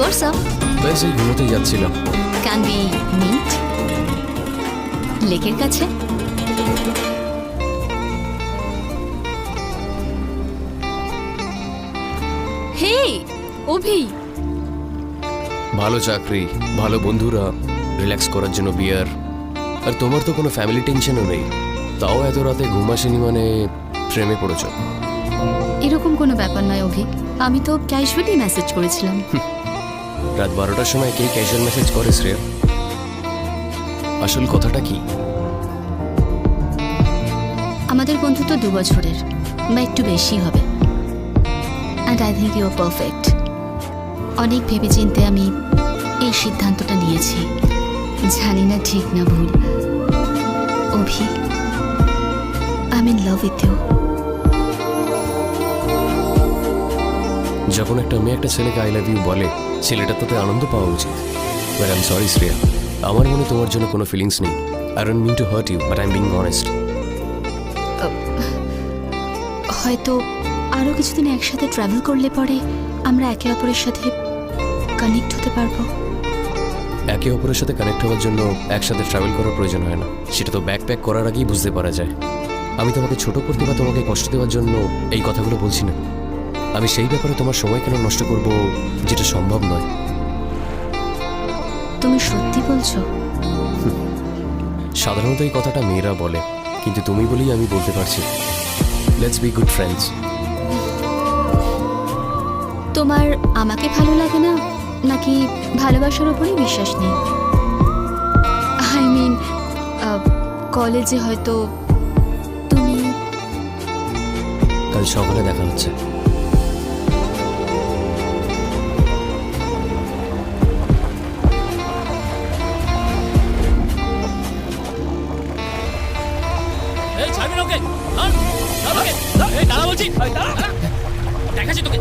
What's up? বেশ এই ঘুমোতে যাচ্ছিলাম। Can we meet? লেকের কাছে? Hey, অভি। ভালো চাকরি, ভালো বন্ধুরা, রিল্যাক্স করার জন্য বিয়ার, আর তোমার তো কোনো ফ্যামিলি টেনশনও নেই। তাও এত রাতে ঘুম আসেনি মানে প্রেমে পড়েছ? এরকম কোনো ব্যাপার নয় অভি, আমি তো ক্যাজুয়ালি মেসেজ করেছিলাম। রাত 12টার সময় কে ক্যাজুয়াল মেসেজ করে শ্রেয়া? আসল কথাটা কি? আমাদের বন্ধুত্ব 2 বছরের বা একটু বেশি হবে। And I think you are perfect. অনেক ভেবেচিন্তে আমি এই সিদ্ধান্তটা নিয়েছি। জানি না ঠিক না ভুল। Abhi, I am in love with you. যখন একটা মেয়ে একটা ছেলেকে আই লাভ ইউ বলে, ছেলেটার তাতে আনন্দ পাওয়া উচিত। But I am sorry Shreya, আমার মনে তোমার জন্য কোনো ফিলিংস নেই। I don't mean to hurt you, but I am being honest. হয়তো আরও কিছুদিন একসাথে ট্রাভেল করলে পরে আমরা একে অপরের সাথে কানেক্ট হতে পারবো। একে অপরের সাথে কানেক্ট হওয়ার জন্য একসাথে ট্রাভেল করার প্রয়োজন হয় না, সেটা তো ব্যাকপ্যাক করার আগেই বুঝতে পারা যায়। আমি তোমাকে ছোট করতে বা তোমাকে কষ্ট দেওয়ার জন্য এই কথাগুলো বলছি না। আমি সেই ব্যাপারে তোমার সময় কেন নষ্ট করব যেটা সম্ভব নয়। তুমি সত্যি বলছো? সাধারণত এই কথাটা মেয়েরা বলে, কিন্তু তুমি বলেই আমি বলতে পারছি। Let's be good friends. তোমার আমাকে ভালো লাগে না, নাকি ভালোবাসার উপরেই বিশ্বাস নেই? আই মিন, কলেজে হয়তো তুমি। কাল সকালে দেখা হচ্ছে। এই ছাড়বি না ওকে, দাঁড়া বলছি, দেখাচ্ছি তোকে।